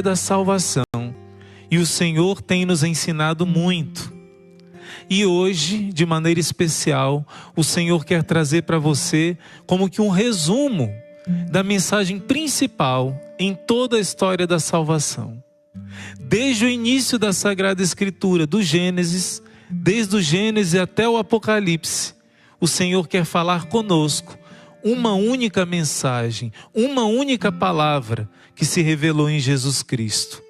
da salvação. E o Senhor tem nos ensinado muito. E hoje, de maneira especial, o Senhor quer trazer para você como que um resumo da mensagem principal em toda a história da salvação. Desde o início da Sagrada Escritura, do Gênesis, desde o Gênesis até o Apocalipse, o Senhor quer falar conosco uma única mensagem, uma única palavra que se revelou em Jesus Cristo.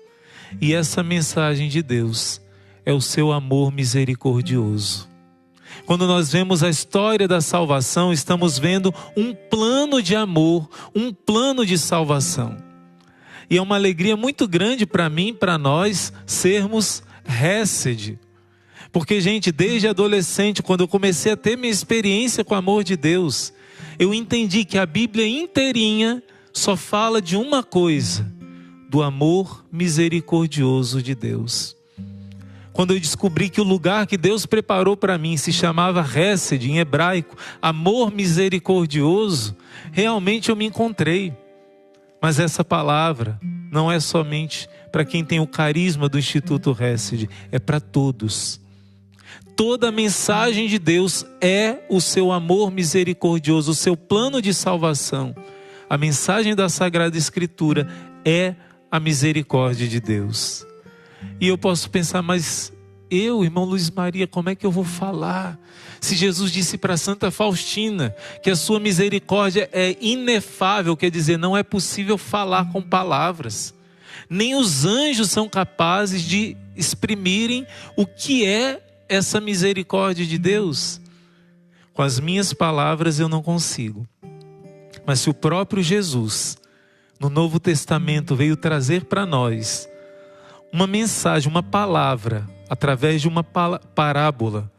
E essa mensagem de Deus é o seu amor misericordioso. Quando nós vemos a história da salvação, estamos vendo um plano de amor, um plano de salvação. E é uma alegria muito grande para mim, para nós, sermos Hesed. Porque, gente, desde adolescente, quando eu comecei a ter minha experiência com o amor de Deus, eu entendi que a Bíblia inteirinha só fala de uma coisa: do amor misericordioso de Deus. Quando eu descobri que o lugar que Deus preparou para mim se chamava Hesed, em hebraico, amor misericordioso, realmente eu me encontrei. Mas essa palavra não é somente para quem tem o carisma do Instituto Hesed, é para todos. Toda a mensagem de Deus é o seu amor misericordioso, o seu plano de salvação. A mensagem da Sagrada Escritura é a misericórdia de Deus. E eu posso pensar, mas eu, irmão Luiz Maria, como é que eu vou falar? Se Jesus disse para Santa Faustina que a sua misericórdia é inefável, quer dizer, não é possível falar com palavras. Nem os anjos são capazes de exprimirem o que é essa misericórdia de Deus. Com as minhas palavras eu não consigo. Mas se o próprio Jesus, no Novo Testamento, veio trazer para nós uma mensagem, uma palavra, através de uma parábola,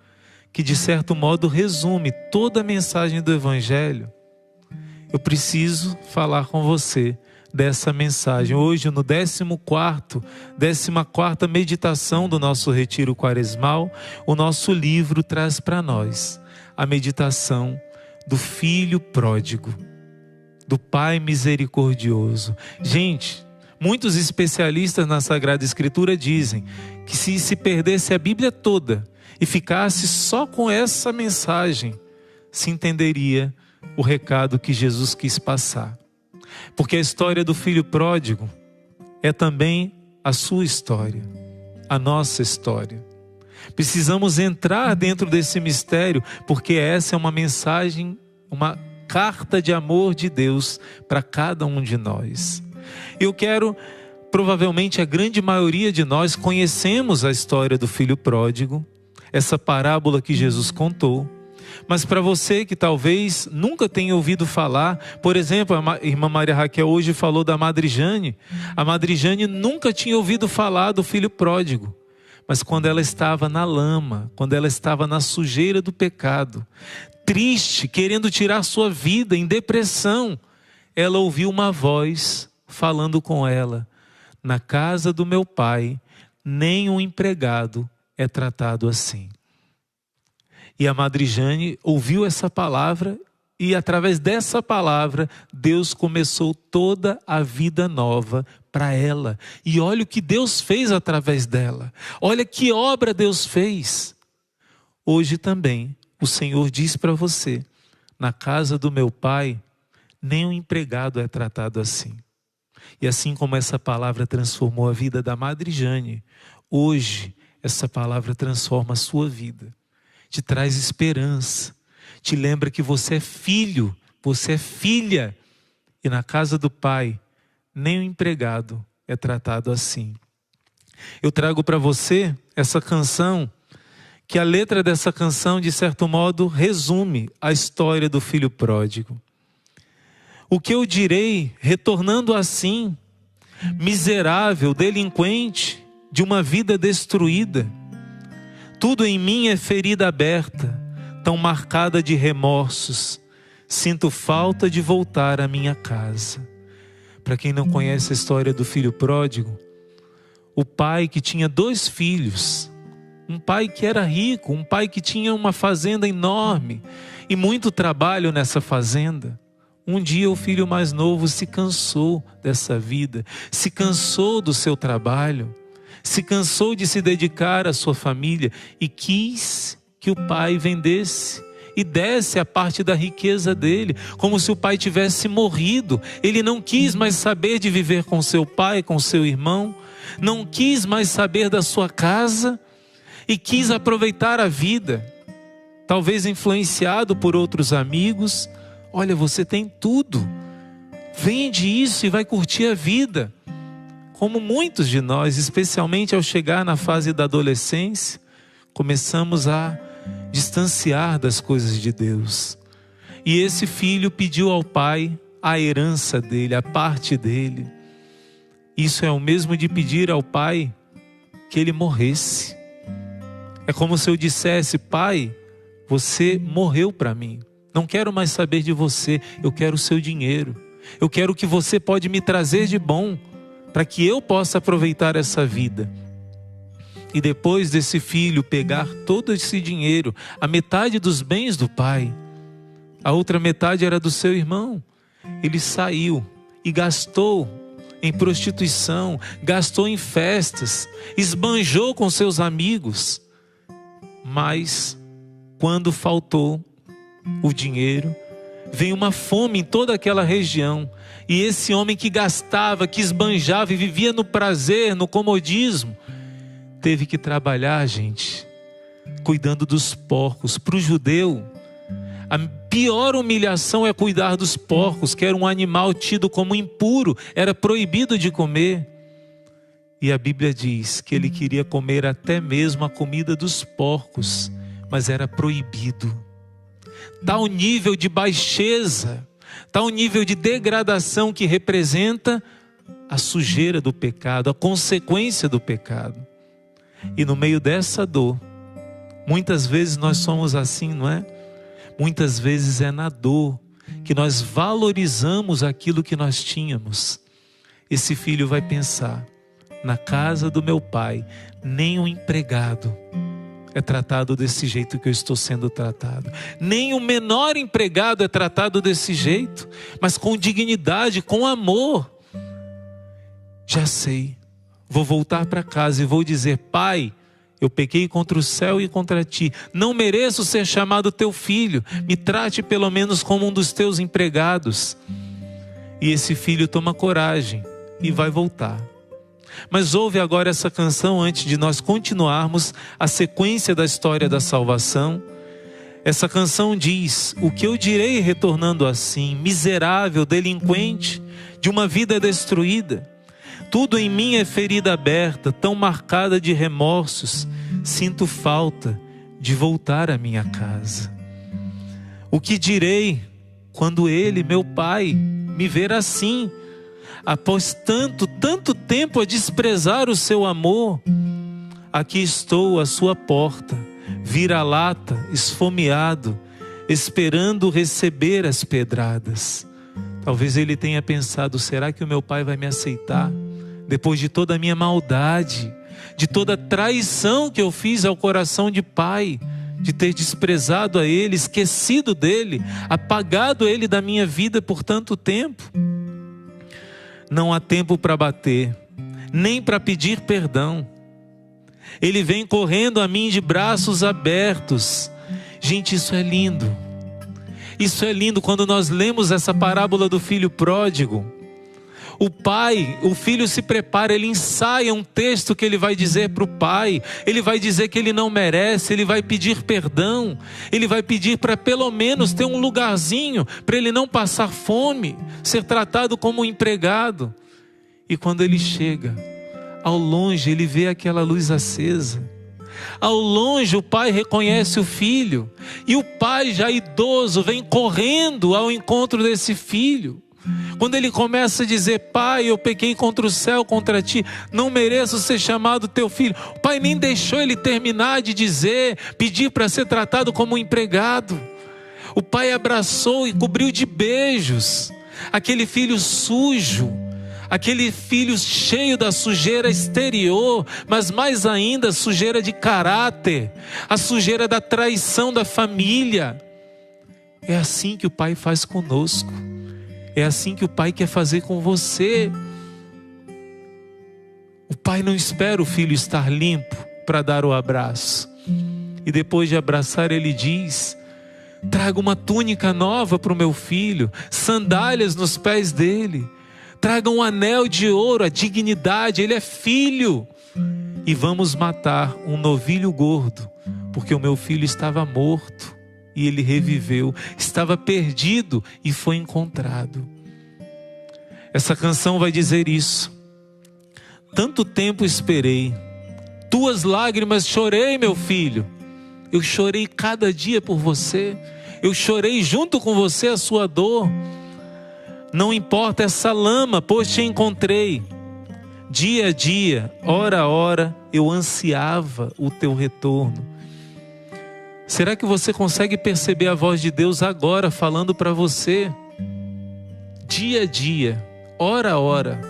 que de certo modo resume toda a mensagem do Evangelho, eu preciso falar com você dessa mensagem. Hoje, no 14ª meditação do nosso retiro quaresmal, o nosso livro traz para nós a meditação do Filho Pródigo, do Pai Misericordioso. Gente, muitos especialistas na Sagrada Escritura dizem que se perdesse a Bíblia toda e ficasse só com essa mensagem, se entenderia o recado que Jesus quis passar. Porque a história do Filho Pródigo é também a sua história, a nossa história. Precisamos entrar dentro desse mistério, porque essa é uma mensagem, uma carta de amor de Deus para cada um de nós. Eu quero, provavelmente a grande maioria de nós conhecemos a história do Filho Pródigo, essa parábola que Jesus contou. Mas para você que talvez nunca tenha ouvido falar, por exemplo, a irmã Maria Raquel hoje falou da Madre Jane. A Madre Jane nunca tinha ouvido falar do Filho Pródigo. Mas quando ela estava na lama, quando ela estava na sujeira do pecado, triste, querendo tirar sua vida, em depressão, ela ouviu uma voz falando com ela: na casa do meu pai, nem um empregado é tratado assim. E a Madre Jane ouviu essa palavra e através dessa palavra Deus começou toda a vida nova para ela. E olha o que Deus fez através dela. Olha que obra Deus fez. Hoje também o Senhor diz para você: na casa do meu pai, nem um empregado é tratado assim. E assim como essa palavra transformou a vida da Madre Jane, hoje essa palavra transforma a sua vida. Te traz esperança, te lembra que você é filho, você é filha, e na casa do Pai, nem o empregado é tratado assim. Eu trago para você essa canção, que a letra dessa canção, de certo modo, resume a história do Filho Pródigo. O que eu direi, retornando assim, miserável, delinquente, de uma vida destruída? Tudo em mim é ferida aberta, tão marcada de remorsos. Sinto falta de voltar à minha casa. Para quem não conhece a história do Filho Pródigo, o pai que tinha 2 filhos, um pai que era rico, um pai que tinha uma fazenda enorme e muito trabalho nessa fazenda. Um dia o filho mais novo se cansou dessa vida, se cansou do seu trabalho, se cansou de se dedicar à sua família e quis que o pai vendesse e desse a parte da riqueza dele, como se o pai tivesse morrido. Ele não quis mais saber de viver com seu pai, com seu irmão, não quis mais saber da sua casa e quis aproveitar a vida, talvez influenciado por outros amigos. Olha, você tem tudo, vende isso e vai curtir a vida. Como muitos de nós, especialmente ao chegar na fase da adolescência, começamos a distanciar das coisas de Deus. E esse filho pediu ao pai a herança dele, a parte dele. Isso é o mesmo de pedir ao pai que ele morresse. É como se eu dissesse: pai, você morreu para mim. Não quero mais saber de você, eu quero o seu dinheiro. Eu quero o que você pode me trazer de bom, para que eu possa aproveitar essa vida. E depois desse filho pegar todo esse dinheiro, a metade dos bens do pai, a outra metade era do seu irmão, ele saiu e gastou em prostituição, gastou em festas, esbanjou com seus amigos. Mas quando faltou o dinheiro, veio uma fome em toda aquela região. E esse homem que gastava, que esbanjava e vivia no prazer, no comodismo, teve que trabalhar, gente, cuidando dos porcos. Para o judeu, a pior humilhação é cuidar dos porcos, que era um animal tido como impuro, era proibido de comer. E a Bíblia diz que ele queria comer até mesmo a comida dos porcos, mas era proibido. Tal nível de baixeza, tal nível de degradação que representa a sujeira do pecado, a consequência do pecado. E no meio dessa dor, muitas vezes nós somos assim, não é? Muitas vezes é na dor que nós valorizamos aquilo que nós tínhamos. Esse filho vai pensar: na casa do meu pai, nem um empregado é tratado desse jeito que eu estou sendo tratado. Nem o menor empregado é tratado desse jeito, mas com dignidade, com amor. Já sei, vou voltar para casa e vou dizer: pai, eu pequei contra o céu e contra ti, não mereço ser chamado teu filho, me trate pelo menos como um dos teus empregados. E esse filho toma coragem e vai voltar. Mas ouve agora essa canção antes de nós continuarmos a sequência da história da salvação. Essa canção diz: o que eu direi retornando assim, miserável, delinquente, de uma vida destruída? Tudo em mim é ferida aberta, tão marcada de remorsos, sinto falta de voltar à minha casa. O que direi quando ele, meu pai, me ver assim? Após tanto tempo a desprezar o seu amor, aqui estou à sua porta, vira-lata, esfomeado, esperando receber as pedradas. Talvez ele tenha pensado: será que o meu pai vai me aceitar? Depois de toda a minha maldade, de toda a traição que eu fiz ao coração de pai, de ter desprezado a ele, esquecido dele, apagado ele da minha vida por tanto tempo. Não há tempo para bater, nem para pedir perdão. Ele vem correndo a mim de braços abertos. Gente, isso é lindo. Isso é lindo quando nós lemos essa parábola do filho pródigo. O filho se prepara, ele ensaia um texto que ele vai dizer para o pai. Ele vai dizer que ele não merece, ele vai pedir perdão. Ele vai pedir para pelo menos ter um lugarzinho, para ele não passar fome, ser tratado como um empregado. E quando ele chega, ao longe ele vê aquela luz acesa. Ao longe o pai reconhece o filho. E o pai, já idoso, vem correndo ao encontro desse filho. Quando ele começa a dizer: pai, eu pequei contra o céu, contra ti, não mereço ser chamado teu filho. O pai nem deixou ele terminar de dizer, pedir para ser tratado como um empregado. O pai abraçou e cobriu de beijos aquele filho sujo, aquele filho cheio da sujeira exterior, mas mais ainda a sujeira de caráter, a sujeira da traição da família. É assim que o pai faz conosco. É assim que o Pai quer fazer com você. O Pai não espera o filho estar limpo para dar o abraço. E depois de abraçar, ele diz: traga uma túnica nova para o meu filho, sandálias nos pés dele, traga um anel de ouro, a dignidade, ele é filho. E vamos matar um novilho gordo, porque o meu filho estava morto e ele reviveu, estava perdido e foi encontrado. Essa canção vai dizer isso. Tanto tempo esperei, tuas lágrimas chorei, meu filho. Eu chorei cada dia por você, eu chorei junto com você a sua dor. Não importa essa lama, pois te encontrei. Dia a dia, hora a hora, eu ansiava o teu retorno. Será que você consegue perceber a voz de Deus agora falando para você? Dia a dia, hora a hora,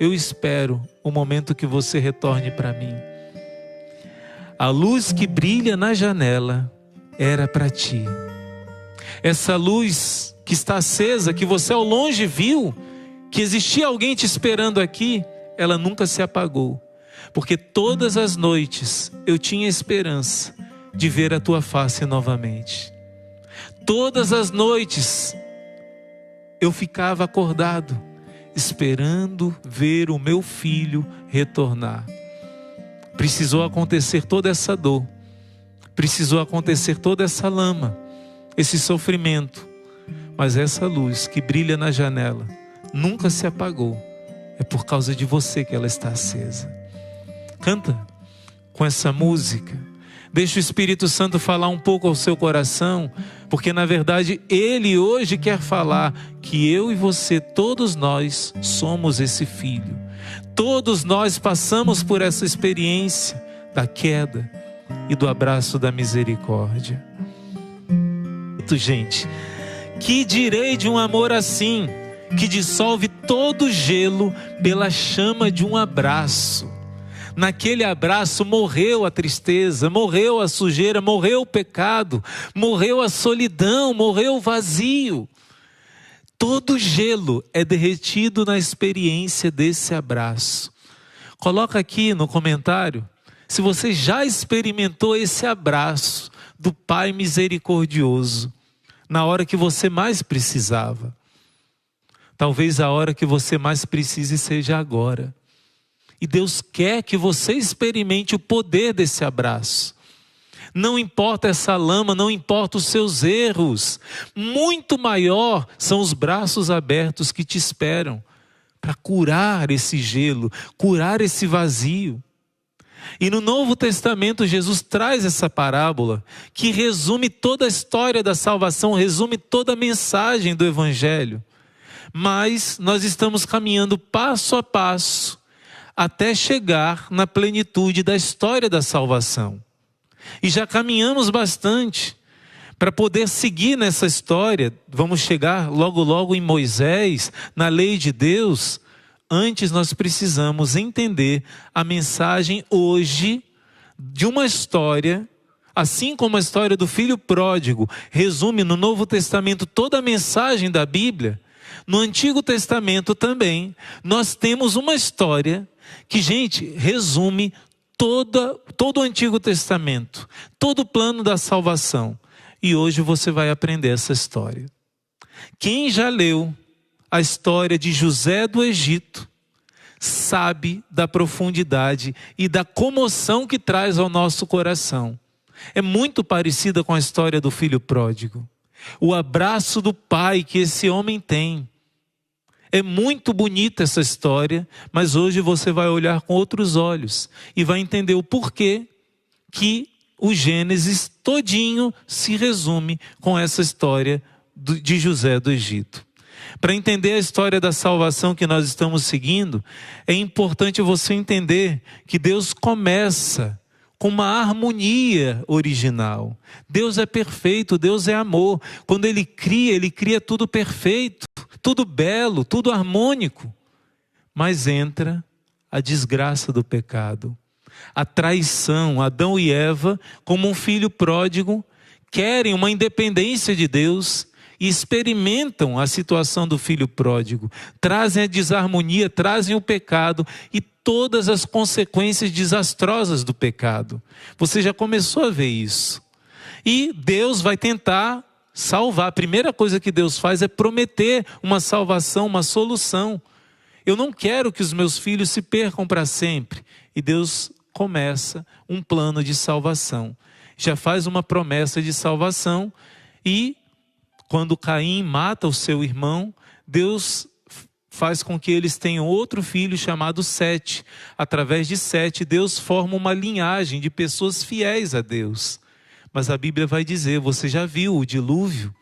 eu espero o momento que você retorne para mim. A luz que brilha na janela era para ti. Essa luz que está acesa, que você ao longe viu, que existia alguém te esperando aqui, ela nunca se apagou. Porque todas as noites eu tinha esperança de ver a tua face novamente. Todas as noites eu ficava acordado, esperando ver o meu filho retornar. Precisou acontecer toda essa dor, precisou acontecer toda essa lama, esse sofrimento, mas essa luz que brilha na janela nunca se apagou. É por causa de você que ela está acesa. Canta com essa música, deixa o Espírito Santo falar um pouco ao seu coração, porque na verdade Ele hoje quer falar que eu e você, todos nós somos esse filho. Todos nós passamos por essa experiência da queda e do abraço da misericórdia. Gente, que direi de um amor assim, que dissolve todo o gelo pela chama de um abraço? Naquele abraço morreu a tristeza, morreu a sujeira, morreu o pecado, morreu a solidão, morreu o vazio. Todo gelo é derretido na experiência desse abraço. Coloca aqui no comentário se você já experimentou esse abraço do Pai misericordioso na hora que você mais precisava. Talvez a hora que você mais precise seja agora. E Deus quer que você experimente o poder desse abraço. Não importa essa lama, não importa os seus erros. Muito maior são os braços abertos que te esperam para curar esse gelo, curar esse vazio. E no Novo Testamento Jesus traz essa parábola que resume toda a história da salvação, resume toda a mensagem do Evangelho. Mas nós estamos caminhando passo a passo até chegar na plenitude da história da salvação. E já caminhamos bastante para poder seguir nessa história. Vamos chegar logo logo em Moisés, na lei de Deus. Antes nós precisamos entender a mensagem hoje de uma história, assim como a história do filho pródigo resume no Novo Testamento toda a mensagem da Bíblia. No Antigo Testamento também nós temos uma história que, gente, resume todo o Antigo Testamento, todo o plano da salvação. E hoje você vai aprender essa história. Quem já leu a história de José do Egito sabe da profundidade e da comoção que traz ao nosso coração. É muito parecida com a história do filho pródigo. O abraço do pai que esse homem tem. É muito bonita essa história, mas hoje você vai olhar com outros olhos e vai entender o porquê que o Gênesis todinho se resume com essa história de José do Egito. Para entender a história da salvação que nós estamos seguindo, é importante você entender que Deus começa com uma harmonia original. Deus é perfeito, Deus é amor. Quando Ele cria tudo perfeito, tudo belo, tudo harmônico. Mas entra a desgraça do pecado, a traição. Adão e Eva, como um filho pródigo, querem uma independência de Deus e experimentam a situação do filho pródigo, trazem a desarmonia, trazem o pecado e todas as consequências desastrosas do pecado. Você já começou a ver isso. E Deus vai tentar salvar. A primeira coisa que Deus faz é prometer uma salvação, uma solução. Eu não quero que os meus filhos se percam para sempre. E Deus começa um plano de salvação. Já faz uma promessa de salvação e quando Caim mata o seu irmão, Deus faz com que eles tenham outro filho chamado Sete. Através de Sete, Deus forma uma linhagem de pessoas fiéis a Deus. Mas a Bíblia vai dizer, você já viu o dilúvio,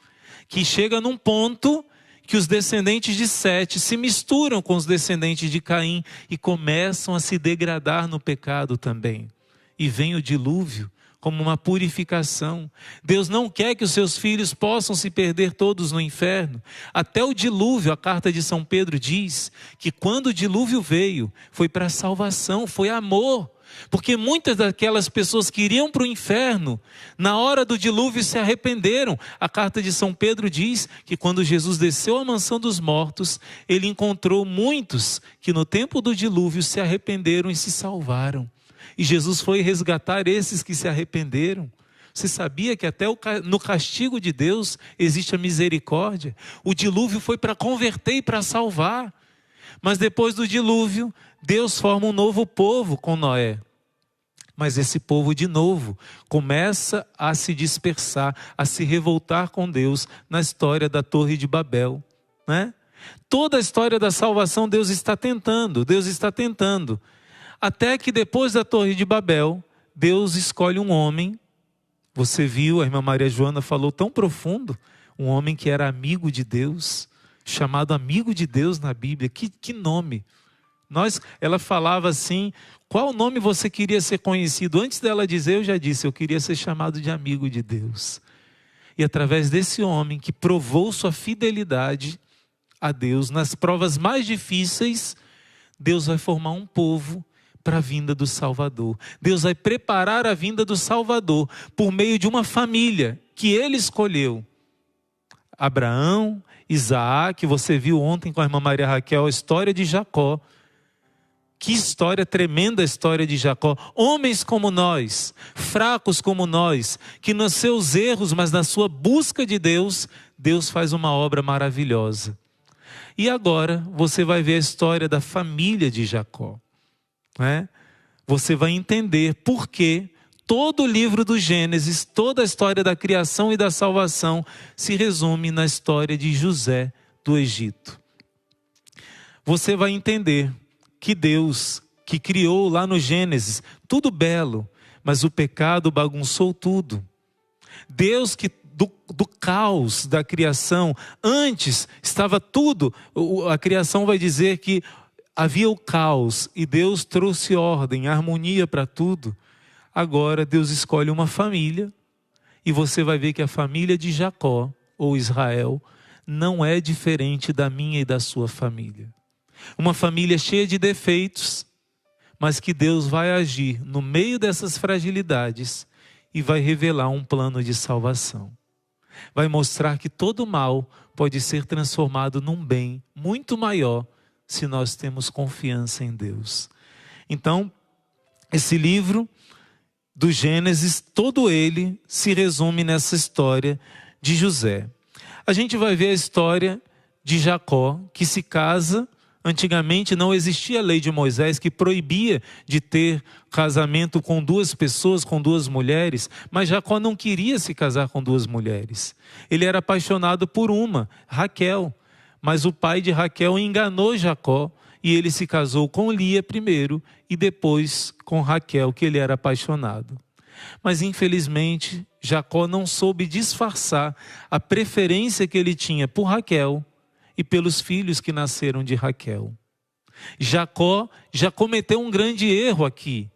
que chega num ponto que os descendentes de Sete se misturam com os descendentes de Caim e começam a se degradar no pecado também. E vem o dilúvio como uma purificação. Deus não quer que os seus filhos possam se perder todos no inferno. Até o dilúvio, a carta de São Pedro diz que quando o dilúvio veio, foi para salvação, foi amor. Porque muitas daquelas pessoas que iriam para o inferno, na hora do dilúvio se arrependeram. A carta de São Pedro diz que quando Jesus desceu à mansão dos mortos, ele encontrou muitos que no tempo do dilúvio se arrependeram e se salvaram. E Jesus foi resgatar esses que se arrependeram. Você sabia que até no castigo de Deus existe a misericórdia? O dilúvio foi para converter e para salvar. Mas depois do dilúvio, Deus forma um novo povo com Noé. Mas esse povo de novo começa a se dispersar, a se revoltar com Deus na história da Torre de Babel, né? Toda a história da salvação Deus está tentando. Até que depois da Torre de Babel, Deus escolhe um homem. Você viu, a irmã Maria Joana falou tão profundo, um homem que era amigo de Deus, chamado amigo de Deus na Bíblia. Que nome! Ela falava assim, qual nome você queria ser conhecido? Antes dela dizer, eu já disse, eu queria ser chamado de amigo de Deus. E através desse homem que provou sua fidelidade a Deus, nas provas mais difíceis, Deus vai formar um povo para a vinda do Salvador. Deus vai preparar a vinda do Salvador por meio de uma família que ele escolheu. Abraão, Isaac, você viu ontem com a irmã Maria Raquel a história de Jacó. Que história tremenda a história de Jacó. Homens como nós, fracos como nós, que nos seus erros, mas na sua busca de Deus, Deus faz uma obra maravilhosa. E agora você vai ver a história da família de Jacó, né? Você vai entender por que todo o livro do Gênesis, toda a história da criação e da salvação se resume na história de José do Egito. Você vai entender que Deus, que criou lá no Gênesis, tudo belo, mas o pecado bagunçou tudo. Deus que do caos da criação, antes estava tudo, a criação vai dizer que havia o caos e Deus trouxe ordem, harmonia para tudo. Agora Deus escolhe uma família e você vai ver que a família de Jacó, ou Israel, não é diferente da minha e da sua família. Uma família cheia de defeitos, mas que Deus vai agir no meio dessas fragilidades e vai revelar um plano de salvação. Vai mostrar que todo mal pode ser transformado num bem muito maior se nós temos confiança em Deus. Então, esse livro do Gênesis, todo ele se resume nessa história de José. A gente vai ver a história de Jacó, que se casa. Antigamente não existia a lei de Moisés que proibia de ter casamento com duas pessoas, com duas mulheres, mas Jacó não queria se casar com duas mulheres. Ele era apaixonado por uma, Raquel, mas o pai de Raquel enganou Jacó e ele se casou com Lia primeiro e depois com Raquel, que ele era apaixonado. Mas infelizmente Jacó não soube disfarçar a preferência que ele tinha por Raquel e pelos filhos que nasceram de Raquel. Jacó já cometeu um grande erro aqui,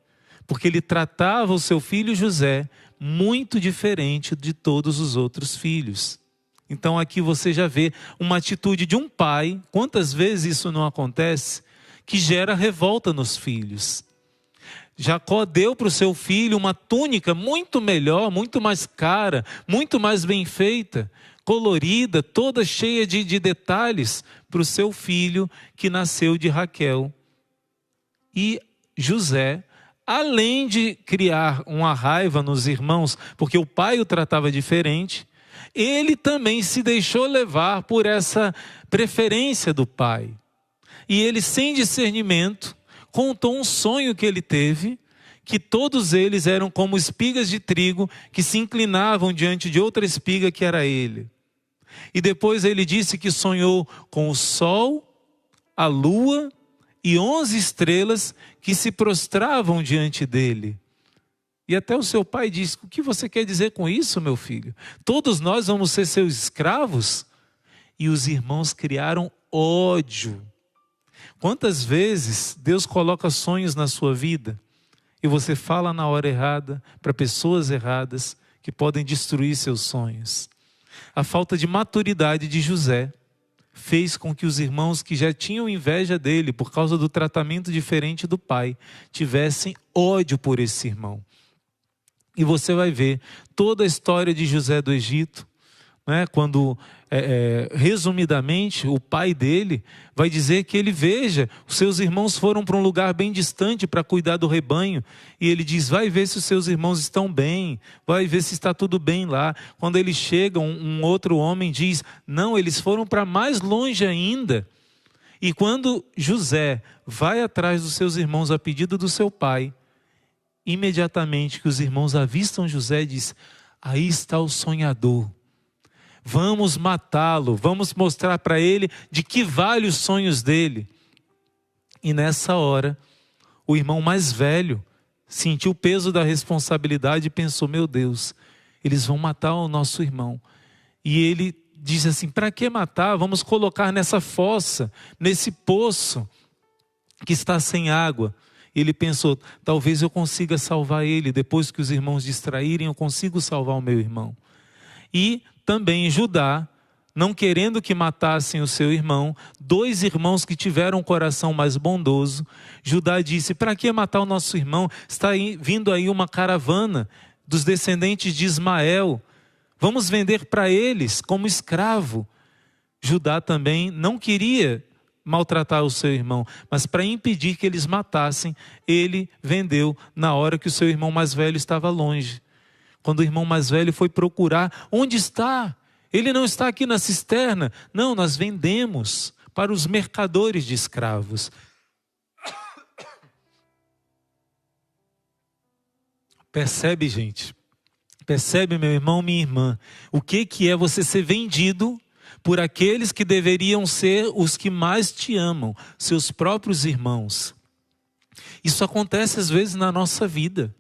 porque ele tratava o seu filho José muito diferente de todos os outros filhos. Então aqui você já vê uma atitude de um pai, quantas vezes isso não acontece, que gera revolta nos filhos. Jacó deu para o seu filho uma túnica muito melhor, muito mais cara, muito mais bem feita, colorida, toda cheia de detalhes para o seu filho que nasceu de Raquel. E José, além de criar uma raiva nos irmãos, porque o pai o tratava diferente, ele também se deixou levar por essa preferência do pai. E ele, sem discernimento, contou um sonho que ele teve, que todos eles eram como espigas de trigo que se inclinavam diante de outra espiga que era ele. E depois ele disse que sonhou com o sol, a lua e 11 estrelas que se prostravam diante dele. E até o seu pai disse: o que você quer dizer com isso, meu filho? Todos nós vamos ser seus escravos? E os irmãos criaram ódio. Quantas vezes Deus coloca sonhos na sua vida e você fala na hora errada para pessoas erradas que podem destruir seus sonhos? A falta de maturidade de José fez com que os irmãos que já tinham inveja dele por causa do tratamento diferente do pai tivessem ódio por esse irmão. E você vai ver toda a história de José do Egito, né? Quando, resumidamente, o pai dele vai dizer que ele veja, os seus irmãos foram para um lugar bem distante para cuidar do rebanho, e ele diz: vai ver se os seus irmãos estão bem, vai ver se está tudo bem lá. Quando ele chega, um outro homem diz: não, eles foram para mais longe ainda. E quando José vai atrás dos seus irmãos a pedido do seu pai, imediatamente que os irmãos avistam José, diz: aí está o sonhador. Vamos matá-lo, vamos mostrar para ele de que vale os sonhos dele. E nessa hora, o irmão mais velho sentiu o peso da responsabilidade e pensou: meu Deus, eles vão matar o nosso irmão. E ele diz assim: para que matar? Vamos colocar nessa fossa, nesse poço que está sem água. Ele pensou: talvez eu consiga salvar ele, depois que os irmãos distraírem, eu consigo salvar o meu irmão. E também Judá, não querendo que matassem o seu irmão, 2 irmãos que tiveram um coração mais bondoso, Judá disse: para que matar o nosso irmão? Está vindo aí uma caravana dos descendentes de Ismael, vamos vender para eles como escravo. Judá também não queria maltratar o seu irmão, mas para impedir que eles matassem, ele vendeu na hora que o seu irmão mais velho estava longe. Quando o irmão mais velho foi procurar: onde está? Ele não está aqui na cisterna. Não, nós vendemos para os mercadores de escravos. Percebe, gente? Percebe, meu irmão, minha irmã? O que é você ser vendido por aqueles que deveriam ser os que mais te amam, seus próprios irmãos? Isso acontece às vezes na nossa vida.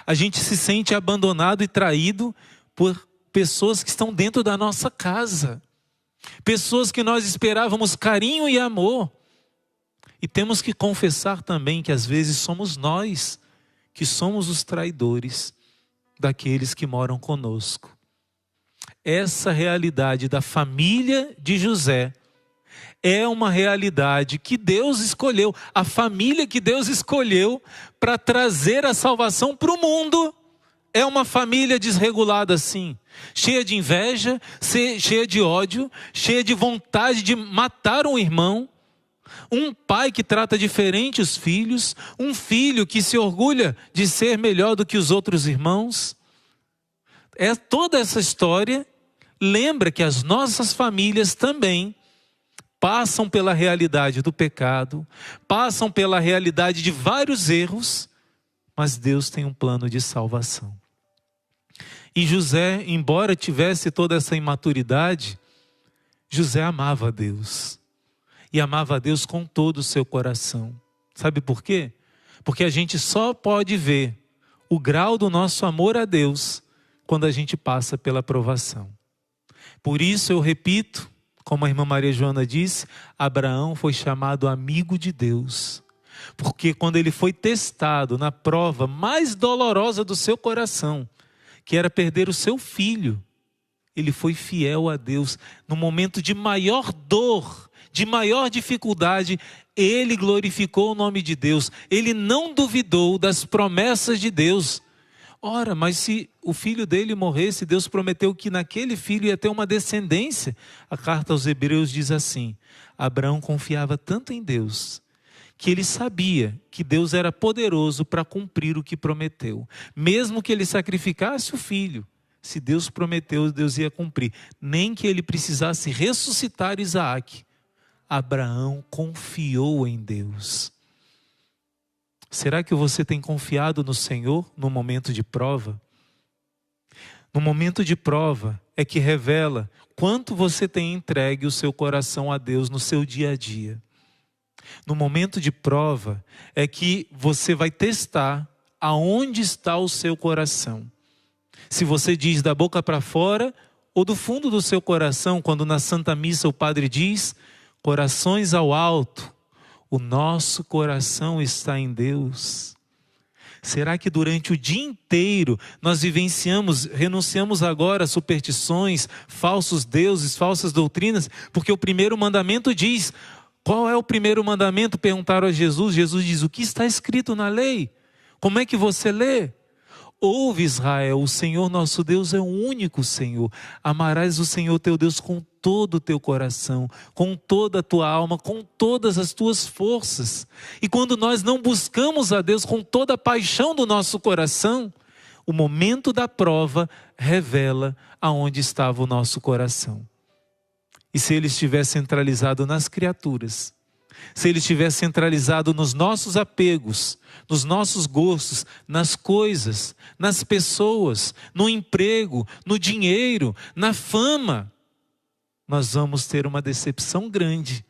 A gente se sente abandonado e traído por pessoas que estão dentro da nossa casa. Pessoas que nós esperávamos carinho e amor. E temos que confessar também que às vezes somos nós que somos os traidores daqueles que moram conosco. Essa realidade da família de José é uma realidade que Deus escolheu, a família que Deus escolheu para trazer a salvação para o mundo. É uma família desregulada assim, cheia de inveja, cheia de ódio, cheia de vontade de matar um irmão. Um pai que trata diferente os filhos, um filho que se orgulha de ser melhor do que os outros irmãos. Toda essa história lembra que as nossas famílias também passam pela realidade do pecado, passam pela realidade de vários erros, mas Deus tem um plano de salvação. E José, embora tivesse toda essa imaturidade, José amava a Deus. E amava a Deus com todo o seu coração. Sabe por quê? Porque a gente só pode ver o grau do nosso amor a Deus quando a gente passa pela provação. Por isso eu repito, como a irmã Maria Joana disse, Abraão foi chamado amigo de Deus. Porque quando ele foi testado na prova mais dolorosa do seu coração, que era perder o seu filho, ele foi fiel a Deus. No momento de maior dor, de maior dificuldade, ele glorificou o nome de Deus. Ele não duvidou das promessas de Deus. Ora, mas se o filho dele morresse, Deus prometeu que naquele filho ia ter uma descendência. A carta aos Hebreus diz assim: Abraão confiava tanto em Deus, que ele sabia que Deus era poderoso para cumprir o que prometeu. Mesmo que ele sacrificasse o filho, se Deus prometeu, Deus ia cumprir. Nem que ele precisasse ressuscitar Isaac. Abraão confiou em Deus. Será que você tem confiado no Senhor no momento de prova? No momento de prova é que revela quanto você tem entregue o seu coração a Deus no seu dia a dia. No momento de prova é que você vai testar aonde está o seu coração. Se você diz da boca para fora ou do fundo do seu coração, quando na Santa Missa o padre diz: corações ao alto, o nosso coração está em Deus. Será que durante o dia inteiro nós renunciamos agora a superstições, falsos deuses, falsas doutrinas? Porque o primeiro mandamento diz: qual é o primeiro mandamento? Perguntaram a Jesus. Jesus diz: o que está escrito na lei? Como é que você lê? Ouve, Israel, o Senhor nosso Deus é o único Senhor. Amarás o Senhor teu Deus com todo o teu coração, com toda a tua alma, com todas as tuas forças. E quando nós não buscamos a Deus com toda a paixão do nosso coração, o momento da prova revela aonde estava o nosso coração. E se ele estiver centralizado nas criaturas, se ele estiver centralizado nos nossos apegos, nos nossos gostos, nas coisas, nas pessoas, no emprego, no dinheiro, na fama, nós vamos ter uma decepção grande.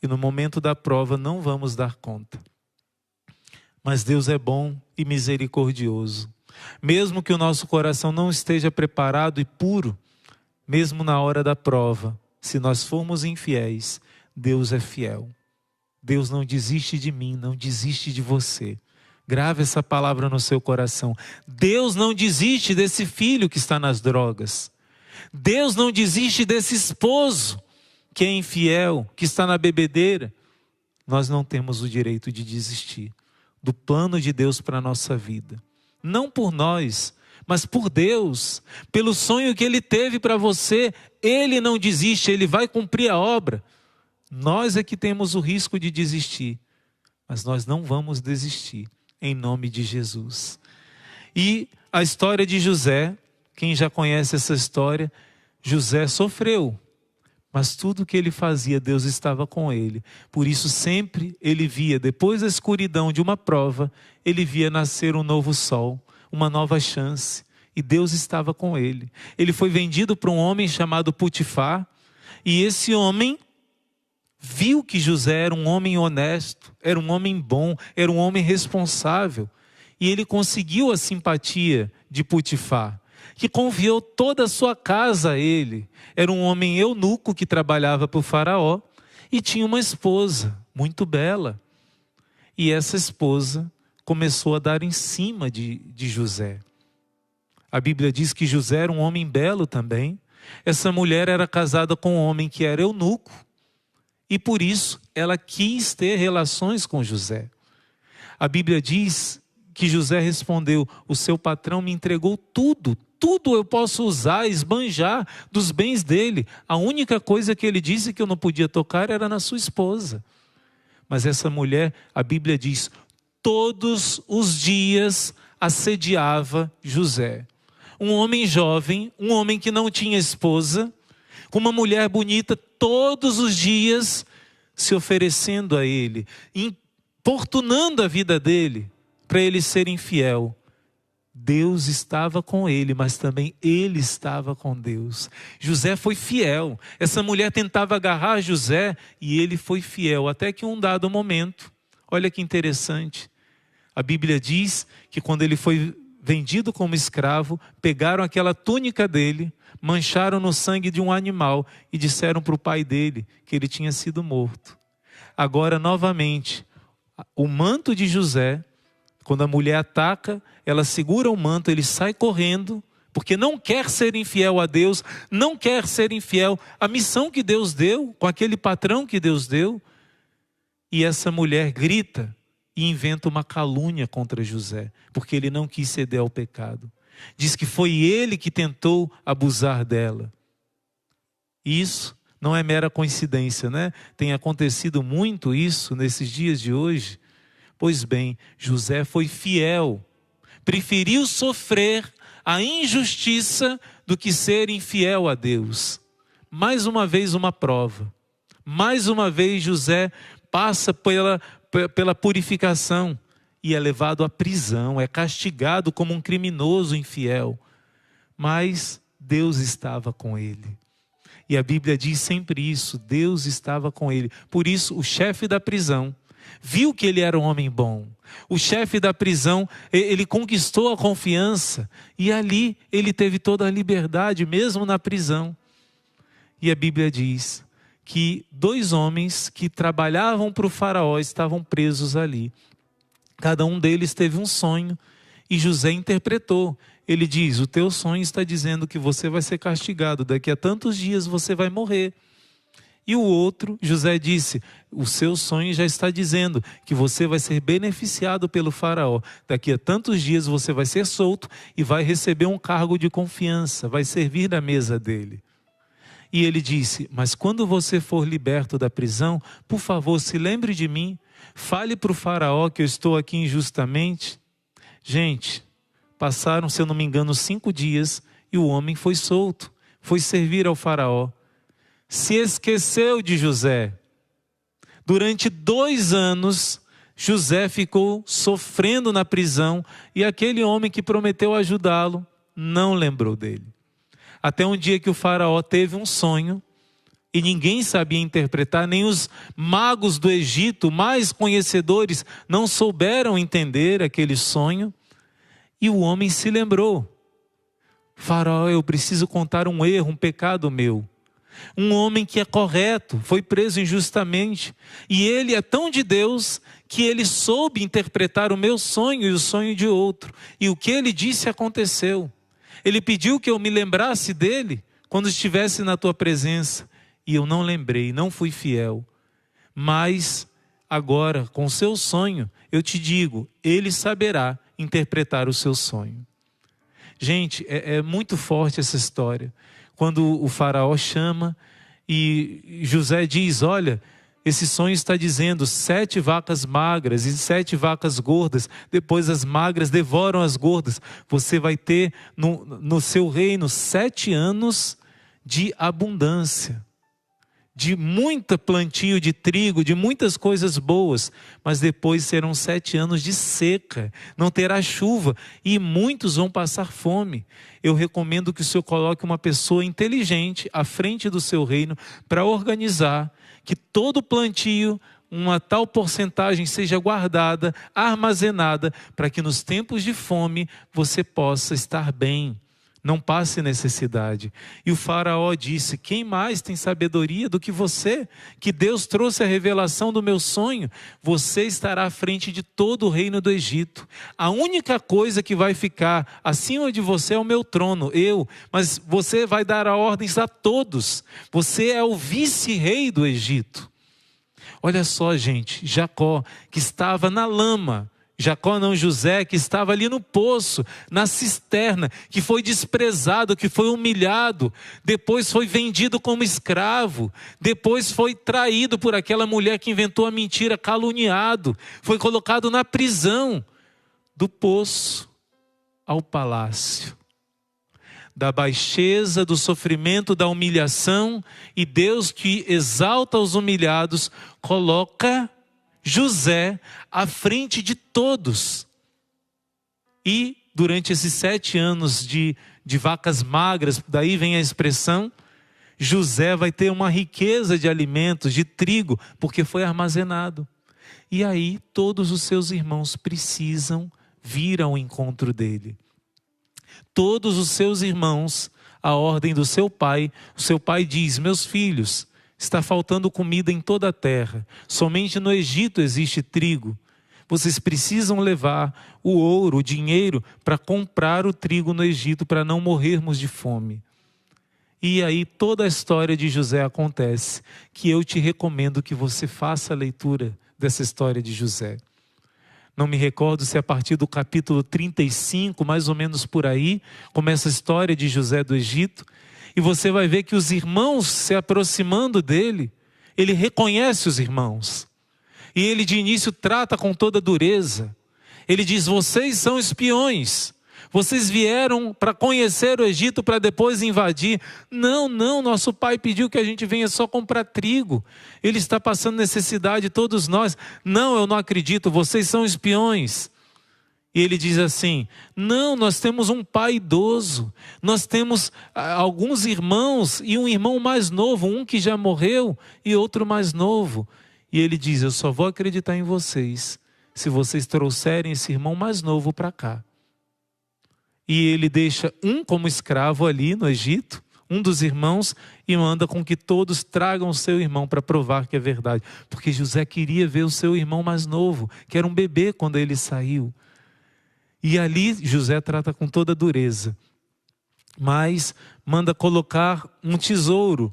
E no momento da prova não vamos dar conta. Mas Deus é bom e misericordioso. Mesmo que o nosso coração não esteja preparado e puro, mesmo na hora da prova, se nós formos infiéis, Deus é fiel. Deus não desiste de mim, não desiste de você. Grave essa palavra no seu coração. Deus não desiste desse filho que está nas drogas. Deus não desiste desse esposo que é infiel, que está na bebedeira. Nós não temos o direito de desistir do plano de Deus para a nossa vida. Não por nós, mas por Deus. Pelo sonho que Ele teve para você, Ele não desiste, Ele vai cumprir a obra. Nós é que temos o risco de desistir, mas nós não vamos desistir, em nome de Jesus. E a história de José, quem já conhece essa história, José sofreu, mas tudo que ele fazia, Deus estava com ele. Por isso sempre ele via, depois da escuridão de uma prova, ele via nascer um novo sol, uma nova chance, e Deus estava com ele. Ele foi vendido para um homem chamado Potifar, e esse homem viu que José era um homem honesto, era um homem bom, era um homem responsável. E ele conseguiu a simpatia de Potifar, que confiou toda a sua casa a ele. Era um homem eunuco que trabalhava para o faraó e tinha uma esposa muito bela. E essa esposa começou a dar em cima de José. A Bíblia diz que José era um homem belo também. Essa mulher era casada com um homem que era eunuco. E por isso ela quis ter relações com José. A Bíblia diz que José respondeu: o seu patrão me entregou tudo eu posso usar, esbanjar dos bens dele. A única coisa que ele disse que eu não podia tocar era na sua esposa. Mas essa mulher, a Bíblia diz, todos os dias assediava José. Um homem jovem, um homem que não tinha esposa, com uma mulher bonita, todos os dias se oferecendo a ele, importunando a vida dele, para ele ser infiel. Deus estava com ele, mas também ele estava com Deus. José foi fiel. Essa mulher tentava agarrar José e ele foi fiel, até que um dado momento, olha que interessante, a Bíblia diz que quando ele foi vendido como escravo, pegaram aquela túnica dele, mancharam no sangue de um animal e disseram para o pai dele que ele tinha sido morto. Agora, novamente, o manto de José, quando a mulher ataca, ela segura o manto, ele sai correndo, porque não quer ser infiel a Deus, não quer ser infiel à missão que Deus deu, com aquele patrão que Deus deu. E essa mulher grita, e inventa uma calúnia contra José, porque ele não quis ceder ao pecado. Diz que foi ele que tentou abusar dela. Isso não é mera coincidência, né? Tem acontecido muito isso nesses dias de hoje. Pois bem, José foi fiel, preferiu sofrer a injustiça do que ser infiel a Deus. Mais uma vez uma prova. Mais uma vez José passa pela purificação e é levado à prisão, é castigado como um criminoso infiel. Mas Deus estava com ele. E a Bíblia diz sempre isso, Deus estava com ele. Por isso o chefe da prisão viu que ele era um homem bom. O chefe da prisão, ele conquistou a confiança e ali ele teve toda a liberdade, mesmo na prisão. E a Bíblia diz que 2 homens que trabalhavam para o faraó estavam presos ali. Cada um deles teve um sonho e José interpretou. Ele diz, o teu sonho está dizendo que você vai ser castigado, daqui a tantos dias você vai morrer. E o outro, José disse, o seu sonho já está dizendo que você vai ser beneficiado pelo faraó. Daqui a tantos dias você vai ser solto e vai receber um cargo de confiança, vai servir da mesa dele. E ele disse, mas quando você for liberto da prisão, por favor, se lembre de mim, fale para o faraó que eu estou aqui injustamente. Gente, passaram, se eu não me engano, 5 dias e o homem foi solto, foi servir ao faraó. Se esqueceu de José. Durante 2 anos, José ficou sofrendo na prisão e aquele homem que prometeu ajudá-lo não lembrou dele. Até um dia que o faraó teve um sonho e ninguém sabia interpretar, nem os magos do Egito, mais conhecedores, não souberam entender aquele sonho. E o homem se lembrou. Faraó, eu preciso contar um erro, um pecado meu. Um homem que é correto, foi preso injustamente. E ele é tão de Deus que ele soube interpretar o meu sonho e o sonho de outro. E o que ele disse aconteceu. Ele pediu que eu me lembrasse dele quando estivesse na tua presença. E eu não lembrei, não fui fiel. Mas agora, com o seu sonho, eu te digo, ele saberá interpretar o seu sonho. Gente, é muito forte essa história. Quando o faraó chama e José diz, olha, esse sonho está dizendo 7 vacas magras e 7 vacas gordas, depois as magras devoram as gordas. Você vai ter no seu reino 7 anos de abundância, de muito plantio de trigo, de muitas coisas boas, mas depois serão 7 anos de seca, não terá chuva e muitos vão passar fome. Eu recomendo que o senhor coloque uma pessoa inteligente à frente do seu reino para organizar que todo plantio, uma tal porcentagem seja guardada, armazenada, para que nos tempos de fome você possa estar bem. Não passe necessidade. E o faraó disse, quem mais tem sabedoria do que você? Que Deus trouxe a revelação do meu sonho. Você estará à frente de todo o reino do Egito. A única coisa que vai ficar acima de você é o meu trono, mas você vai dar ordens a todos. Você é o vice-rei do Egito. Olha só, gente, Jacó, que estava na lama, Jacó não, José, que estava ali no poço, na cisterna, que foi desprezado, que foi humilhado, depois foi vendido como escravo, depois foi traído por aquela mulher que inventou a mentira, caluniado, foi colocado na prisão, do poço ao palácio, da baixeza, do sofrimento, da humilhação, e Deus que exalta os humilhados, coloca José à frente de todos. E durante esses 7 anos de vacas magras, daí vem a expressão, José vai ter uma riqueza de alimentos, de trigo, porque foi armazenado. E aí todos os seus irmãos precisam vir ao encontro dele. Todos os seus irmãos, à ordem do seu pai, o seu pai diz, meus filhos, está faltando comida em toda a terra. Somente no Egito existe trigo. Vocês precisam levar o ouro, o dinheiro, para comprar o trigo no Egito, para não morrermos de fome. E aí toda a história de José acontece, que eu te recomendo que você faça a leitura dessa história de José. Não me recordo se é a partir do capítulo 35, mais ou menos por aí, começa a história de José do Egito. E você vai ver que os irmãos se aproximando dele, ele reconhece os irmãos. E ele de início trata com toda dureza. Ele diz: vocês são espiões. Vocês vieram para conhecer o Egito para depois invadir. Não, nosso pai pediu que a gente venha só comprar trigo. Ele está passando necessidade, todos nós. Não, eu não acredito, vocês são espiões. E ele diz assim: não, nós temos um pai idoso. Nós temos alguns irmãos e um irmão mais novo, um que já morreu e outro mais novo. E ele diz: eu só vou acreditar em vocês se vocês trouxerem esse irmão mais novo para cá. E ele deixa um como escravo ali no Egito, um dos irmãos, e manda com que todos tragam o seu irmão para provar que é verdade. Porque José queria ver o seu irmão mais novo, que era um bebê quando ele saiu. E ali José trata com toda dureza, mas manda colocar um tesouro,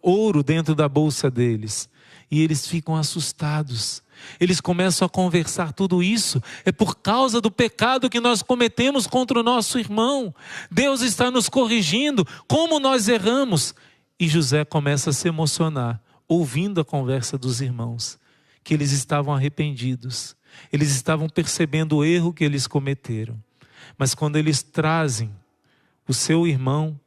ouro dentro da bolsa deles. E eles ficam assustados. Eles começam a conversar: tudo isso é por causa do pecado que nós cometemos contra o nosso irmão. Deus está nos corrigindo, como nós erramos. E José começa a se emocionar, ouvindo a conversa dos irmãos, que eles estavam arrependidos. Eles estavam percebendo o erro que eles cometeram. Mas quando eles trazem o seu irmão,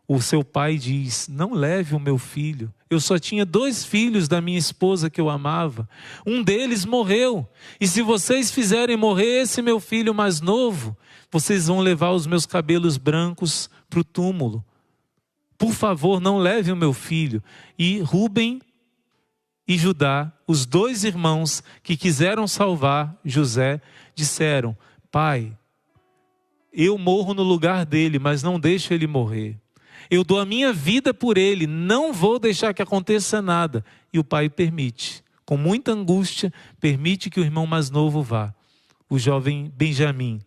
o seu pai diz: não leve o meu filho. Eu só tinha 2 filhos da minha esposa que eu amava. Um deles morreu. E se vocês fizerem morrer esse meu filho mais novo, vocês vão levar os meus cabelos brancos para o túmulo. Por favor, não leve o meu filho. E Rúben e Judá, os 2 irmãos que quiseram salvar José, disseram: pai, eu morro no lugar dele, mas não deixo ele morrer. Eu dou a minha vida por ele, não vou deixar que aconteça nada. E o pai permite, com muita angústia, permite que o irmão mais novo vá, o jovem Benjamim.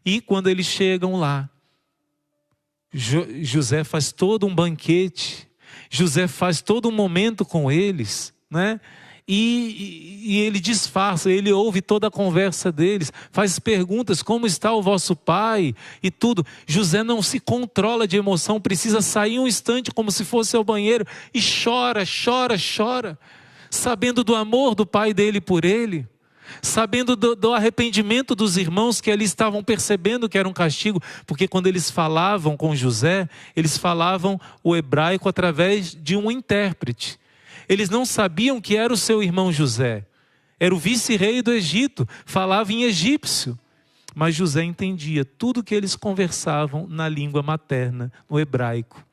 E quando eles chegam lá, José faz todo um banquete, José faz todo um momento com eles, né? E ele disfarça, ele ouve toda a conversa deles, faz perguntas: como está o vosso pai? E tudo. José não se controla de emoção, precisa sair um instante como se fosse ao banheiro e chora, sabendo do amor do pai dele por ele, sabendo do arrependimento dos irmãos que ali estavam percebendo que era um castigo, porque quando eles falavam com José, eles falavam o hebraico através de um intérprete. Eles não sabiam que era o seu irmão José. Era o vice-rei do Egito, falava em egípcio. Mas José entendia tudo que eles conversavam na língua materna, no hebraico.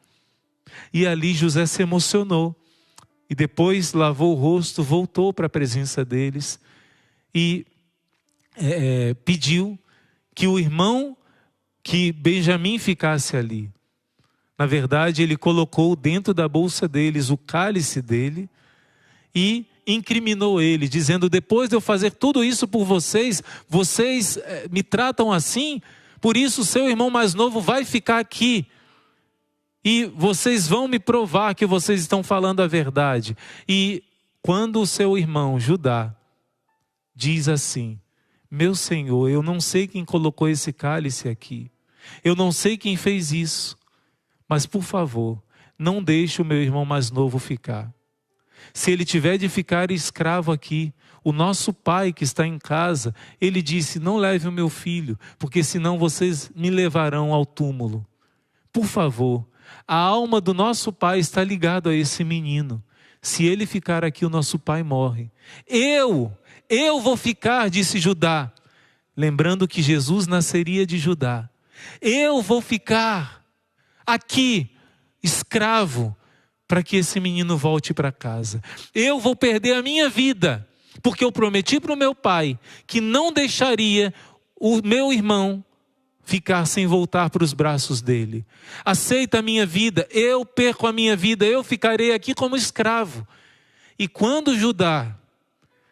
E ali José se emocionou. E depois lavou o rosto, voltou para a presença deles e pediu que o irmão, que Benjamim ficasse ali. Na verdade, ele colocou dentro da bolsa deles o cálice dele e incriminou ele, dizendo: depois de eu fazer tudo isso por vocês, vocês me tratam assim, por isso o seu irmão mais novo vai ficar aqui. E vocês vão me provar que vocês estão falando a verdade. E quando o seu irmão Judá diz assim: meu senhor, eu não sei quem colocou esse cálice aqui, eu não sei quem fez isso, mas por favor, não deixe o meu irmão mais novo ficar. Se ele tiver de ficar escravo aqui, o nosso pai que está em casa, ele disse: não leve o meu filho, porque senão vocês me levarão ao túmulo. Por favor, a alma do nosso pai está ligada a esse menino. Se ele ficar aqui, o nosso pai morre. Eu vou ficar, disse Judá, lembrando que Jesus nasceria de Judá. Eu vou ficar aqui, escravo, para que esse menino volte para casa. Eu vou perder a minha vida, porque eu prometi para o meu pai que não deixaria o meu irmão ficar sem voltar para os braços dele. Aceita a minha vida, eu perco a minha vida, eu ficarei aqui como escravo. E quando Judá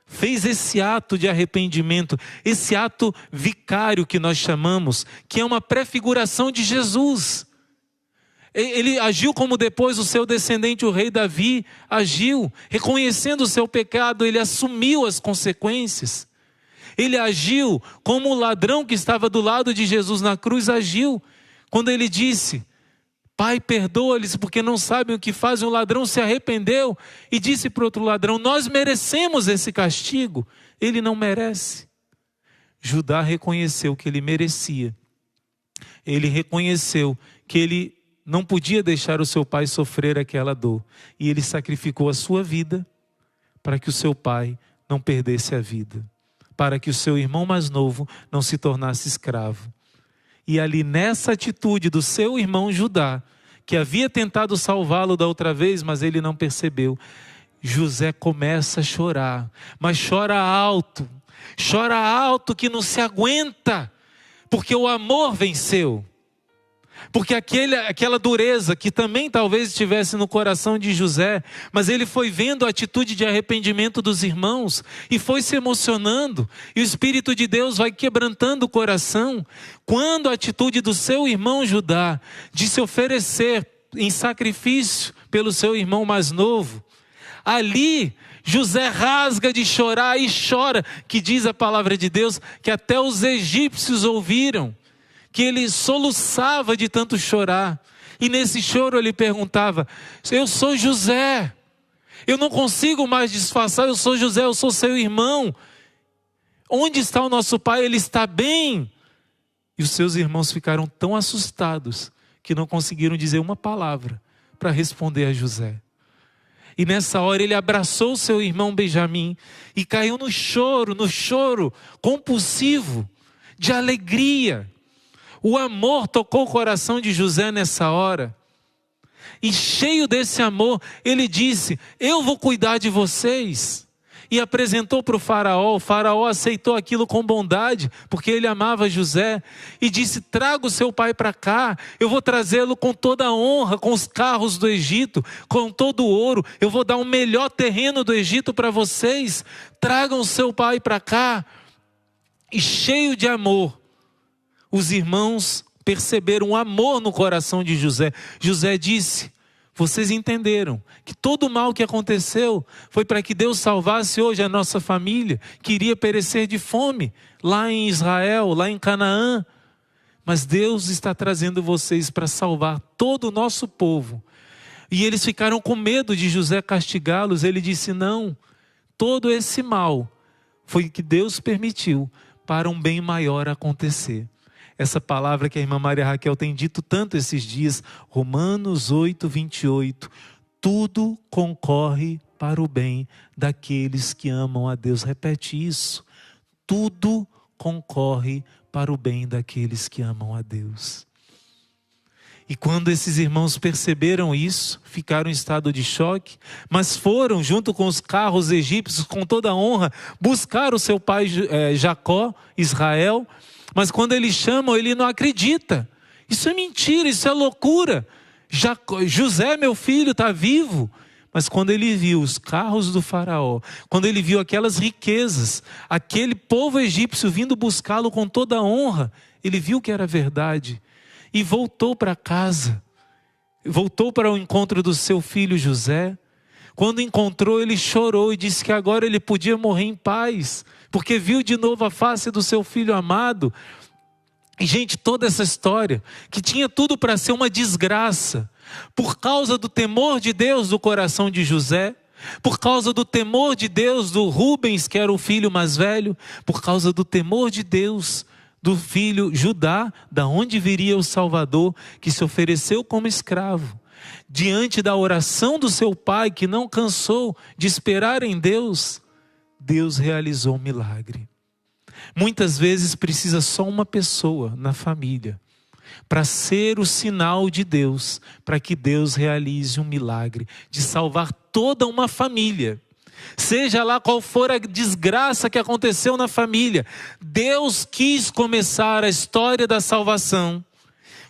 fez esse ato de arrependimento, esse ato vicário que nós chamamos, que é uma prefiguração de Jesus. Ele agiu como depois o seu descendente, o rei Davi, agiu. Reconhecendo o seu pecado, ele assumiu as consequências. Ele agiu como o ladrão que estava do lado de Jesus na cruz agiu. Quando ele disse: Pai, perdoa-lhes porque não sabem o que fazem. O ladrão se arrependeu e disse para o outro ladrão: nós merecemos esse castigo. Ele não merece. Judá reconheceu que ele merecia. Ele reconheceu que ele não podia deixar o seu pai sofrer aquela dor. E ele sacrificou a sua vida para que o seu pai não perdesse a vida. Para que o seu irmão mais novo não se tornasse escravo. E ali nessa atitude do seu irmão Judá, que havia tentado salvá-lo da outra vez, mas ele não percebeu, José começa a chorar, mas chora alto que não se aguenta, porque o amor venceu. Porque aquela dureza que também talvez estivesse no coração de José, mas ele foi vendo a atitude de arrependimento dos irmãos e foi se emocionando, e o Espírito de Deus vai quebrantando o coração, quando a atitude do seu irmão Judá de se oferecer em sacrifício pelo seu irmão mais novo, ali José rasga de chorar e chora, que diz a palavra de Deus que até os egípcios ouviram, que ele soluçava de tanto chorar. E nesse choro ele perguntava: eu sou José, eu não consigo mais disfarçar, eu sou José, eu sou seu irmão. Onde está o nosso pai? Ele está bem. E os seus irmãos ficaram tão assustados que não conseguiram dizer uma palavra para responder a José. E nessa hora ele abraçou seu irmão Benjamim e caiu no choro compulsivo de alegria. O amor tocou o coração de José nessa hora. E cheio desse amor, ele disse: eu vou cuidar de vocês. E apresentou para o faraó. O faraó aceitou aquilo com bondade, porque ele amava José. E disse: traga o seu pai para cá. Eu vou trazê-lo com toda a honra, com os carros do Egito, com todo o ouro. Eu vou dar o melhor terreno do Egito para vocês. Tragam o seu pai para cá. E cheio de amor, os irmãos perceberam o amor no coração de José. José disse: vocês entenderam que todo o mal que aconteceu foi para que Deus salvasse hoje a nossa família, que iria perecer de fome lá em Israel, lá em Canaã. Mas Deus está trazendo vocês para salvar todo o nosso povo. E eles ficaram com medo de José castigá-los. Ele disse: não, todo esse mal foi que Deus permitiu para um bem maior acontecer. Essa palavra que a irmã Maria Raquel tem dito tanto esses dias, Romanos 8, 28. Tudo concorre para o bem daqueles que amam a Deus. Repete isso. Tudo concorre para o bem daqueles que amam a Deus. E quando esses irmãos perceberam isso, ficaram em estado de choque, mas foram junto com os carros egípcios, com toda a honra, buscar o seu pai Jacó, Israel. Mas quando eles chamam, ele não acredita. Isso é mentira, isso é loucura. José, meu filho, está vivo. Mas quando ele viu os carros do faraó, quando ele viu aquelas riquezas, aquele povo egípcio vindo buscá-lo com toda a honra, ele viu que era verdade. E voltou para casa. Voltou para o encontro do seu filho José. Quando encontrou, ele chorou e disse que agora ele podia morrer em paz, porque viu de novo a face do seu filho amado. E gente, toda essa história, que tinha tudo para ser uma desgraça, por causa do temor de Deus do coração de José, por causa do temor de Deus do Rubens, que era o filho mais velho, por causa do temor de Deus do filho Judá, da onde viria o Salvador, que se ofereceu como escravo. Diante da oração do seu pai, que não cansou de esperar em Deus, Deus realizou um milagre. Muitas vezes precisa só uma pessoa na família para ser o sinal de Deus, para que Deus realize um milagre de salvar toda uma família. Seja lá qual for a desgraça que aconteceu na família, Deus quis começar a história da salvação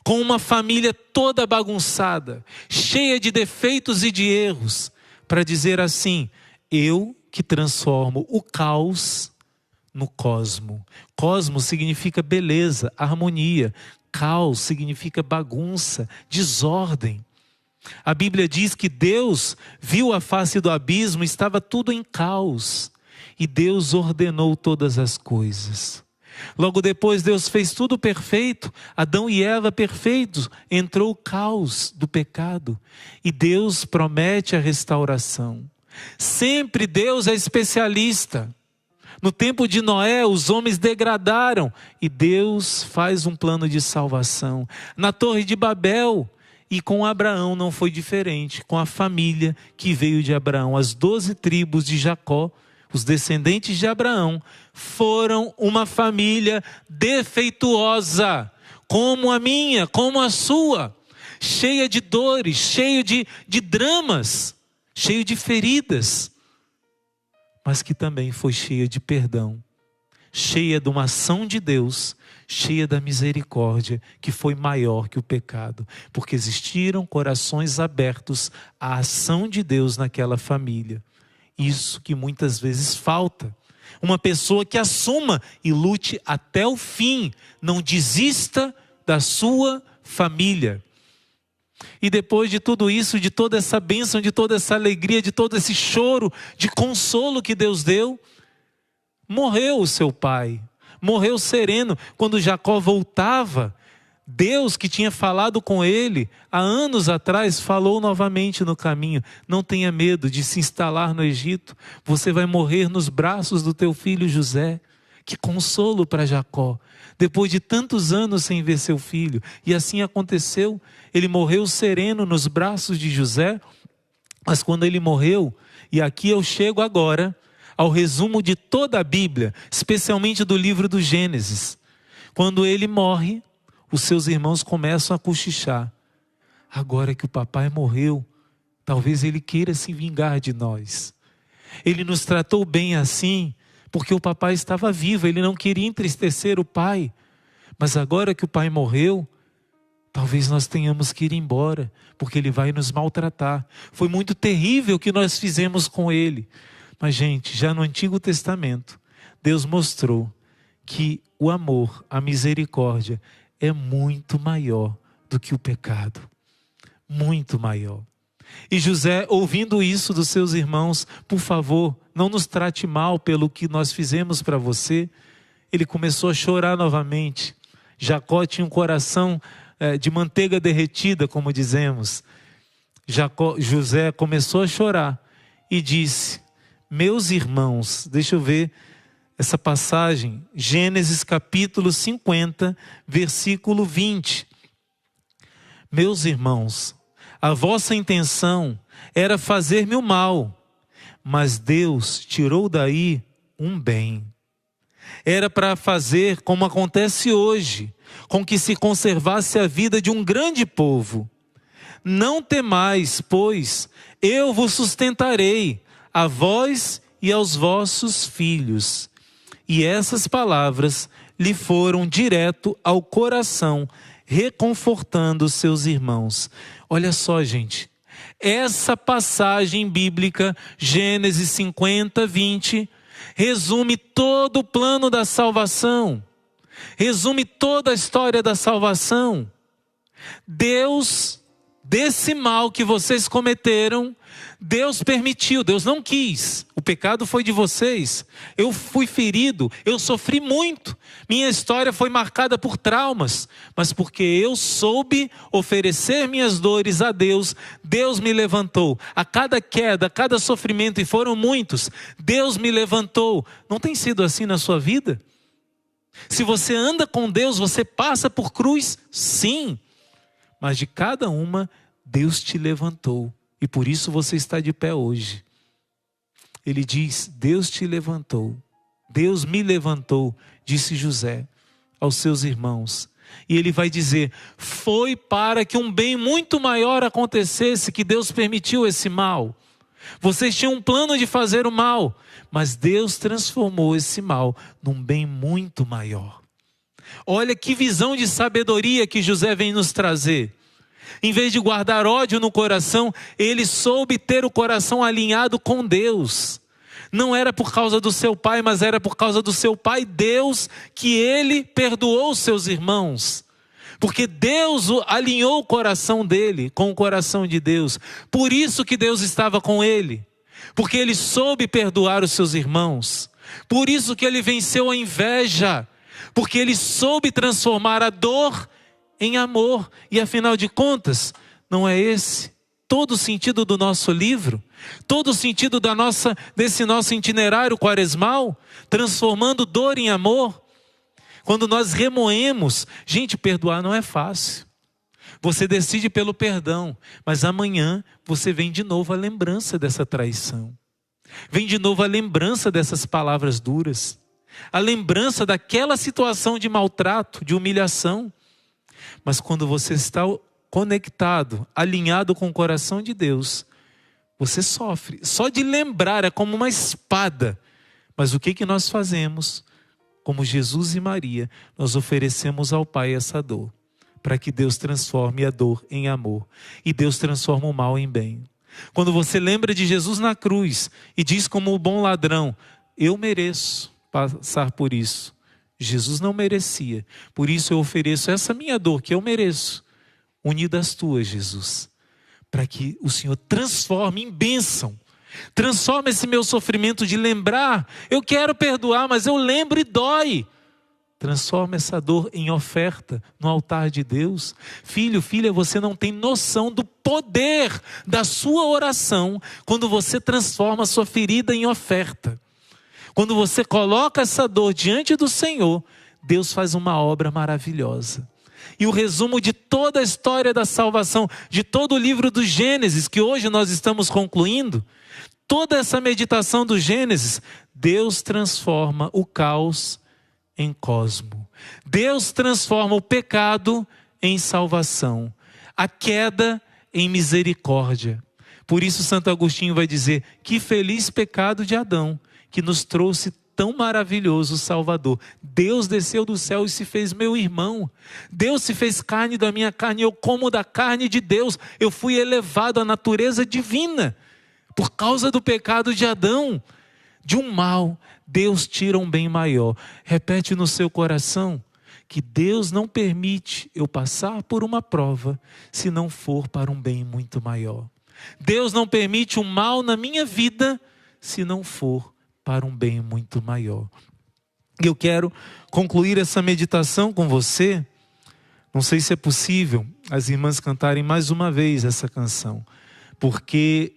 com uma família toda bagunçada, cheia de defeitos e de erros, para dizer assim: eu que transformo o caos no cosmo. Cosmo significa beleza, harmonia. Caos significa bagunça, desordem. A Bíblia diz que Deus viu a face do abismo, estava tudo em caos. e Deus ordenou todas as coisas. Logo depois Deus fez tudo perfeito, Adão e Eva perfeitos, entrou o caos do pecado e Deus promete a restauração. Sempre Deus é especialista. No tempo de Noé, os homens degradaram e Deus faz um plano de salvação. Na Torre de Babel, e com Abraão não foi diferente, com a família que veio de Abraão, as 12 tribos de Jacó, os descendentes de Abraão, foram uma família defeituosa, como a minha, como a sua, cheia de dores, cheia de dramas, cheia de feridas, mas que também foi cheia de perdão, cheia de uma ação de Deus, cheia da misericórdia, que foi maior que o pecado, porque existiram corações abertos à ação de Deus naquela família. Isso que muitas vezes falta. Uma pessoa que assuma e lute até o fim, não desista da sua família. E depois de tudo isso, de toda essa bênção, de toda essa alegria, de todo esse choro, de consolo que Deus deu, morreu o seu pai, morreu sereno. Quando Jacó voltava, Deus que tinha falado com ele há anos atrás, falou novamente no caminho: não tenha medo de se instalar no Egito, você vai morrer nos braços do teu filho José. Que consolo para Jacó, depois de tantos anos sem ver seu filho. E assim aconteceu, ele morreu sereno nos braços de José. Mas quando ele morreu, e aqui eu chego agora ao resumo de toda a Bíblia, especialmente do livro do Gênesis. Quando ele morre, os seus irmãos começam a cochichar: agora que o papai morreu, talvez ele queira se vingar de nós. Ele nos tratou bem assim, porque o papai estava vivo, ele não queria entristecer o pai. Mas agora que o pai morreu, talvez nós tenhamos que ir embora, porque ele vai nos maltratar. Foi muito terrível o que nós fizemos com ele. Mas, gente, já no Antigo Testamento, Deus mostrou que o amor, a misericórdia, é muito maior do que o pecado. Muito maior. E José, ouvindo isso dos seus irmãos: por favor, não nos trate mal pelo que nós fizemos para você. Ele começou a chorar novamente. Jacó tinha um coração de manteiga derretida, como dizemos. José começou a chorar e disse: meus irmãos, deixa eu ver essa passagem, Gênesis capítulo 50, versículo 20. Meus irmãos, a vossa intenção era fazer-me o mal, mas Deus tirou daí um bem. Era para fazer como acontece hoje, com que se conservasse a vida de um grande povo. Não temais, pois eu vos sustentarei, a vós e aos vossos filhos. E essas palavras lhe foram direto ao coração, reconfortando seus irmãos. Olha só, gente, essa passagem bíblica, Gênesis 50, 20, resume todo o plano da salvação, resume toda a história da salvação. Deus, desse mal que vocês cometeram, Deus permitiu, Deus não quis. O pecado foi de vocês. Eu fui ferido, eu sofri muito. Minha história foi marcada por traumas. Mas porque eu soube oferecer minhas dores a Deus, Deus me levantou. A cada queda, a cada sofrimento, e foram muitos, Deus me levantou. Não tem sido assim na sua vida? Se você anda com Deus, você passa por cruz? Sim. Mas de cada uma, Deus te levantou. E por isso você está de pé hoje. Ele diz: Deus te levantou. Deus me levantou, disse José aos seus irmãos. E ele vai dizer: foi para que um bem muito maior acontecesse que Deus permitiu esse mal. Vocês tinham um plano de fazer o mal, mas Deus transformou esse mal num bem muito maior. Olha que visão de sabedoria que José vem nos trazer. Em vez de guardar ódio no coração, ele soube ter o coração alinhado com Deus. Não era por causa do seu pai, mas era por causa do seu pai Deus que ele perdoou os seus irmãos. Porque Deus alinhou o coração dele com o coração de Deus. Por isso que Deus estava com ele. Porque ele soube perdoar os seus irmãos. Por isso que ele venceu a inveja, porque ele soube transformar a dor em amor. E afinal de contas, não é esse todo o sentido do nosso livro? Todo o sentido desse nosso itinerário quaresmal? Transformando dor em amor? Quando nós remoemos, gente, perdoar não é fácil. Você decide pelo perdão, mas amanhã você vem de novo a lembrança dessa traição. Vem de novo a lembrança dessas palavras duras. A lembrança daquela situação de maltrato, de humilhação. Mas quando você está conectado, alinhado com o coração de Deus, você sofre. Só de lembrar é como uma espada. Mas o que nós fazemos? Como Jesus e Maria, nós oferecemos ao Pai essa dor, para que Deus transforme a dor em amor. E Deus transforma o mal em bem. Quando você lembra de Jesus na cruz e diz como o bom ladrão: eu mereço passar por isso. Jesus não merecia. Por isso eu ofereço essa minha dor que eu mereço, unida às tuas, Jesus. Para que o Senhor transforme em bênção. Transforma esse meu sofrimento de lembrar. Eu quero perdoar, mas eu lembro e dói. Transforma essa dor em oferta no altar de Deus. Filho, filha, você não tem noção do poder da sua oração quando você transforma a sua ferida em oferta. Quando você coloca essa dor diante do Senhor, Deus faz uma obra maravilhosa. E o resumo de toda a história da salvação, de todo o livro do Gênesis, que hoje nós estamos concluindo, toda essa meditação do Gênesis, Deus transforma o caos em cosmo. Deus transforma o pecado em salvação, a queda em misericórdia. Por isso Santo Agostinho vai dizer: que feliz pecado de Adão, que nos trouxe tão maravilhoso Salvador. Deus desceu do céu e se fez meu irmão. Deus se fez carne da minha carne, eu como da carne de Deus. Eu fui elevado à natureza divina. Por causa do pecado de Adão, de um mal, Deus tira um bem maior. Repete no seu coração que Deus não permite eu passar por uma prova se não for para um bem muito maior. Deus não permite um mal na minha vida se não for para um bem muito maior. Eu quero concluir essa meditação com você. Não sei se é possível as irmãs cantarem mais uma vez essa canção, porque